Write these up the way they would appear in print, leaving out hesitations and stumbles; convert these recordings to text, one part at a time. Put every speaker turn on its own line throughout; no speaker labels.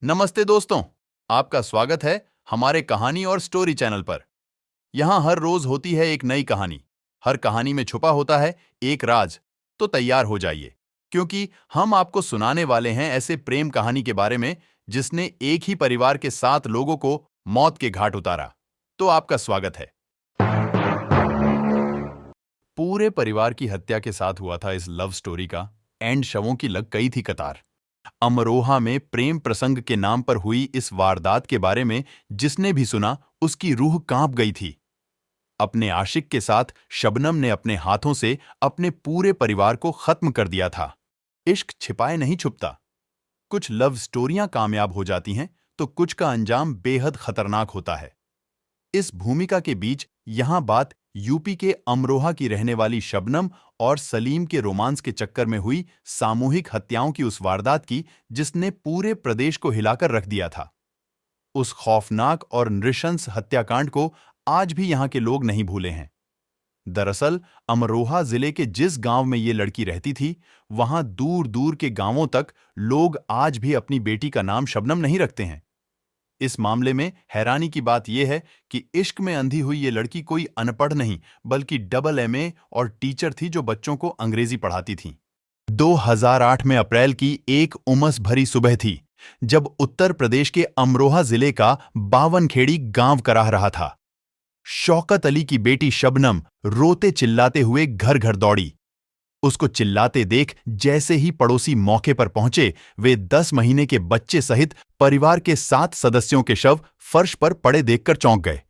नमस्ते दोस्तों, आपका स्वागत है हमारे कहानी और स्टोरी चैनल पर। यहाँ हर रोज होती है एक नई कहानी। हर कहानी में छुपा होता है एक राज। तो तैयार हो जाइए, क्योंकि हम आपको सुनाने वाले हैं ऐसे प्रेम कहानी के बारे में जिसने एक ही परिवार के 7 लोगों को मौत के घाट उतारा। तो आपका स्वागत है। पूरे परिवार की हत्या के साथ हुआ था इस लव स्टोरी का एंड। शवों की लग गई थी कतार। अमरोहा में प्रेम प्रसंग के नाम पर हुई इस वारदात के बारे में जिसने भी सुना उसकी रूह कांप गई थी। अपने आशिक के साथ शबनम ने अपने हाथों से अपने पूरे परिवार को खत्म कर दिया था। इश्क छिपाए नहीं छुपता। कुछ लव स्टोरियां कामयाब हो जाती हैं तो कुछ का अंजाम बेहद खतरनाक होता है। इस भूमिका के बीच यहां बात यूपी के अमरोहा की रहने वाली शबनम और सलीम के रोमांस के चक्कर में हुई सामूहिक हत्याओं की उस वारदात की जिसने पूरे प्रदेश को हिलाकर रख दिया था। उस खौफनाक और नृशंस हत्याकांड को आज भी यहां के लोग नहीं भूले हैं। दरअसल अमरोहा जिले के जिस गांव में ये लड़की रहती थी, वहां दूर दूर के गांवों तक लोग आज भी अपनी बेटी का नाम शबनम नहीं रखते हैं। इस मामले में हैरानी की बात यह है कि इश्क में अंधी हुई ये लड़की कोई अनपढ़ नहीं बल्कि डबल एमए और टीचर थी जो बच्चों को अंग्रेजी पढ़ाती थी। 2008 में अप्रैल की एक उमस भरी सुबह थी जब उत्तर प्रदेश के अमरोहा जिले का बावनखेड़ी गांव कराह रहा था। शौकत अली की बेटी शबनम रोते चिल्लाते हुए घर घर दौड़ी। उसको चिल्लाते देख जैसे ही पड़ोसी मौके पर पहुंचे, वे 10 महीने के बच्चे सहित परिवार के 7 सदस्यों के शव फर्श पर पड़े देखकर चौंक गए।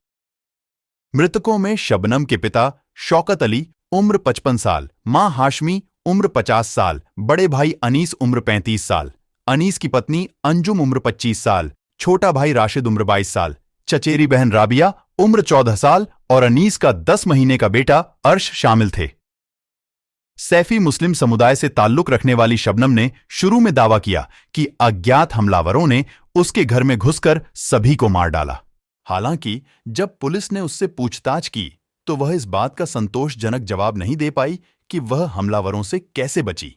मृतकों में शबनम के पिता शौकत अली उम्र 55 साल, मां हाशमी उम्र 50 साल, बड़े भाई अनीस उम्र 35 साल, अनीस की पत्नी अंजुम उम्र 25 साल, छोटा भाई राशिद उम्र 22 साल, चचेरी बहन राबिया उम्र 14 साल और अनीस का 10 महीने का बेटा अर्श शामिल थे। सैफी मुस्लिम समुदाय से ताल्लुक रखने वाली शबनम ने शुरू में दावा किया कि अज्ञात हमलावरों ने उसके घर में घुसकर सभी को मार डाला। हालांकि जब पुलिस ने उससे पूछताछ की तो वह इस बात का संतोषजनक जवाब नहीं दे पाई कि वह हमलावरों से कैसे बची।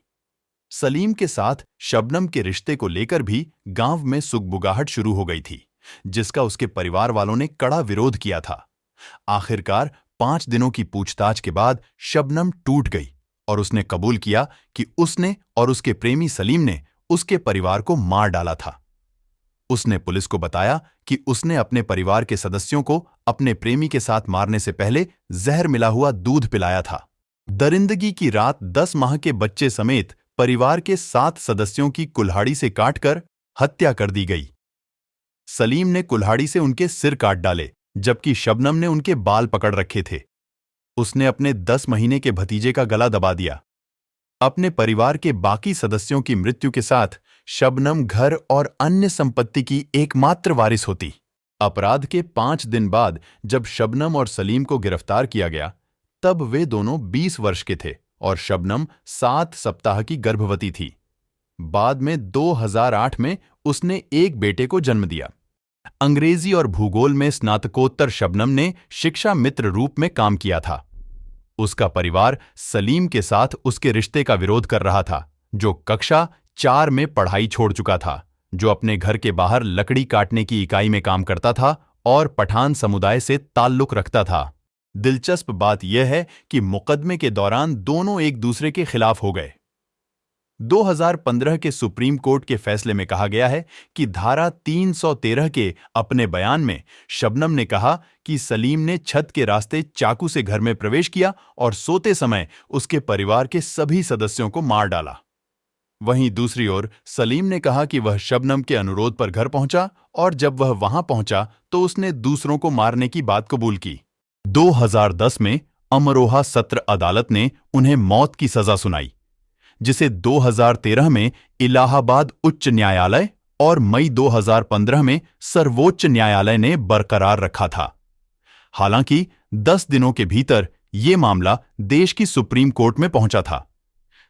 सलीम के साथ शबनम के रिश्ते को लेकर भी गांव में सुगबुगाहट शुरू हो गई थी, जिसका उसके परिवार वालों ने कड़ा विरोध किया था। आखिरकार 5 दिनों की पूछताछ के बाद शबनम टूट गई और उसने कबूल किया कि उसने और उसके प्रेमी सलीम ने उसके परिवार को मार डाला था। उसने पुलिस को बताया कि उसने अपने परिवार के सदस्यों को अपने प्रेमी के साथ मारने से पहले जहर मिला हुआ दूध पिलाया था। दरिंदगी की रात 10 माह के बच्चे समेत परिवार के 7 सदस्यों की कुल्हाड़ी से काटकर हत्या कर दी गई। सलीम ने कुल्हाड़ी से उनके सिर काट डाले, जबकि शबनम ने उनके बाल पकड़ रखे थे। उसने अपने 10 महीने के भतीजे का गला दबा दिया। अपने परिवार के बाकी सदस्यों की मृत्यु के साथ शबनम घर और अन्य संपत्ति की एकमात्र वारिस होती। अपराध के 5 दिन बाद जब शबनम और सलीम को गिरफ्तार किया गया, तब वे दोनों 20 वर्ष के थे और शबनम 7 सप्ताह की गर्भवती थी। बाद में 2008 में उसने एक बेटे को जन्म दिया। अंग्रेजी और भूगोल में स्नातकोत्तर शबनम ने शिक्षा मित्र रूप में काम किया था। उसका परिवार सलीम के साथ उसके रिश्ते का विरोध कर रहा था, जो कक्षा 4 में पढ़ाई छोड़ चुका था, जो अपने घर के बाहर लकड़ी काटने की इकाई में काम करता था और पठान समुदाय से ताल्लुक रखता था। दिलचस्प बात यह है कि मुकदमे के दौरान दोनों एक दूसरे के खिलाफ हो गए। 2015 के सुप्रीम कोर्ट के फैसले में कहा गया है कि धारा 313 के अपने बयान में शबनम ने कहा कि सलीम ने छत के रास्ते चाकू से घर में प्रवेश किया और सोते समय उसके परिवार के सभी सदस्यों को मार डाला। वहीं दूसरी ओर सलीम ने कहा कि वह शबनम के अनुरोध पर घर पहुंचा और जब वह वहां पहुंचा तो उसने दूसरों को मारने की बात कबूल की। 2010 में अमरोहा सत्र अदालत ने उन्हें मौत की सजा सुनाई, जिसे 2013 में इलाहाबाद उच्च न्यायालय और मई 2015 में सर्वोच्च न्यायालय ने बरकरार रखा था। हालांकि 10 दिनों के भीतर यह मामला देश की सुप्रीम कोर्ट में पहुंचा था।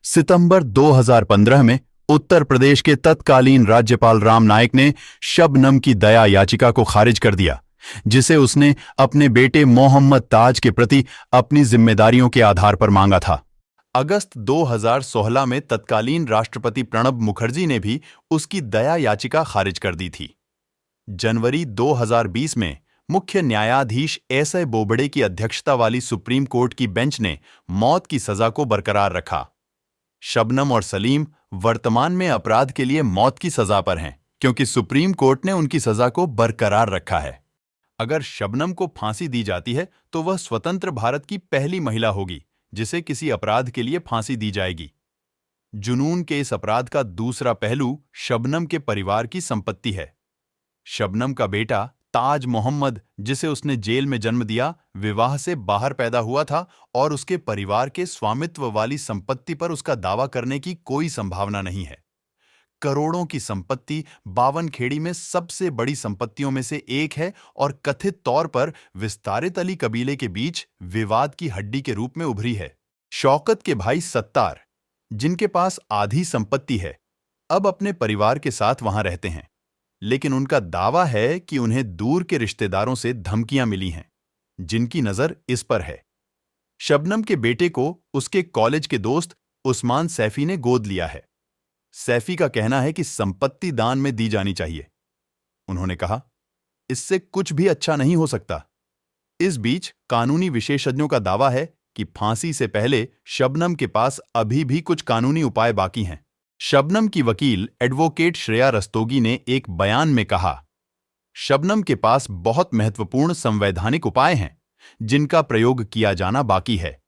सितंबर 2015 में उत्तर प्रदेश के तत्कालीन राज्यपाल राम नाईक ने शबनम की दया याचिका को खारिज कर दिया, जिसे उसने अपने बेटे मोहम्मद ताज के प्रति अपनी जिम्मेदारियों के आधार पर मांगा था। अगस्त 2016 में तत्कालीन राष्ट्रपति प्रणब मुखर्जी ने भी उसकी दया याचिका खारिज कर दी थी। जनवरी 2020 में मुख्य न्यायाधीश एसए बोबडे की अध्यक्षता वाली सुप्रीम कोर्ट की बेंच ने मौत की सजा को बरकरार रखा। शबनम और सलीम वर्तमान में अपराध के लिए मौत की सजा पर हैं, क्योंकि सुप्रीम कोर्ट ने उनकी सजा को बरकरार रखा है। अगर शबनम को फांसी दी जाती है तो वह स्वतंत्र भारत की पहली महिला होगी जिसे किसी अपराध के लिए फांसी दी जाएगी। जुनून के इस अपराध का दूसरा पहलू शबनम के परिवार की संपत्ति है। शबनम का बेटा ताज मोहम्मद, जिसे उसने जेल में जन्म दिया, विवाह से बाहर पैदा हुआ था और उसके परिवार के स्वामित्व वाली संपत्ति पर उसका दावा करने की कोई संभावना नहीं है। करोड़ों की संपत्ति बावनखेड़ी में सबसे बड़ी संपत्तियों में से एक है और कथित तौर पर विस्तारित अली कबीले के बीच विवाद की हड्डी के रूप में उभरी है। शौकत के भाई सत्तार, जिनके पास आधी संपत्ति है, अब अपने परिवार के साथ वहां रहते हैं, लेकिन उनका दावा है कि उन्हें दूर के रिश्तेदारों से धमकियां मिली हैं, जिनकी नजर इस पर है। शबनम के बेटे को उसके कॉलेज के दोस्त उस्मान सैफी ने गोद लिया है। सैफी का कहना है कि संपत्ति दान में दी जानी चाहिए। उन्होंने कहा, इससे कुछ भी अच्छा नहीं हो सकता। इस बीच कानूनी विशेषज्ञों का दावा है कि फांसी से पहले शबनम के पास अभी भी कुछ कानूनी उपाय बाकी हैं। शबनम की वकील एडवोकेट श्रेया रस्तोगी ने एक बयान में कहा, शबनम के पास बहुत महत्वपूर्ण संवैधानिक उपाय हैं जिनका प्रयोग किया जाना बाकी है।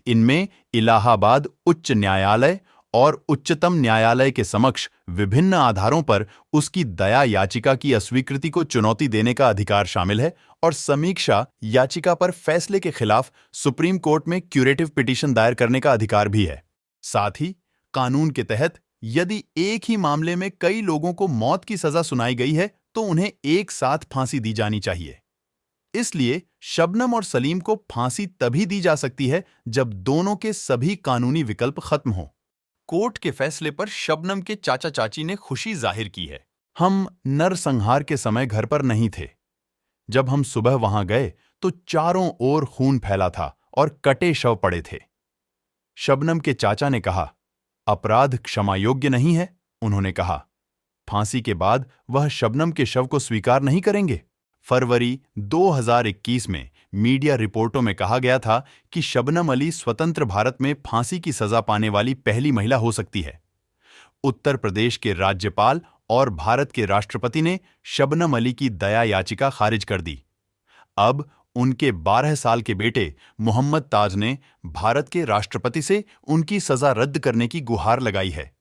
इनमें इलाहाबाद उच्च न्यायालय और उच्चतम न्यायालय के समक्ष विभिन्न आधारों पर उसकी दया याचिका की अस्वीकृति को चुनौती देने का अधिकार शामिल है और समीक्षा याचिका पर फैसले के खिलाफ सुप्रीम कोर्ट में क्यूरेटिव पिटीशन दायर करने का अधिकार भी है। साथ ही कानून के तहत यदि एक ही मामले में कई लोगों को मौत की सजा सुनाई गई है तो उन्हें एक साथ फांसी दी जानी चाहिए। इसलिए शबनम और सलीम को फांसी तभी दी जा सकती है जब दोनों के सभी कानूनी विकल्प खत्म हों। कोर्ट के फैसले पर शबनम के चाचा चाची ने खुशी जाहिर की है। हम नरसंहार के समय घर पर नहीं थे। जब हम सुबह वहां गए तो चारों ओर खून फैला था और कटे शव पड़े थे। शबनम के चाचा ने कहा, अपराध क्षमा योग्य नहीं है। उन्होंने कहा, फांसी के बाद वह शबनम के शव को स्वीकार नहीं करेंगे। फरवरी 2021 में मीडिया रिपोर्टों में कहा गया था कि शबनम अली स्वतंत्र भारत में फांसी की सजा पाने वाली पहली महिला हो सकती है। उत्तर प्रदेश के राज्यपाल और भारत के राष्ट्रपति ने शबनम अली की दया याचिका खारिज कर दी। अब उनके 12 साल के बेटे मोहम्मद ताज ने भारत के राष्ट्रपति से उनकी सजा रद्द करने की गुहार लगाई है।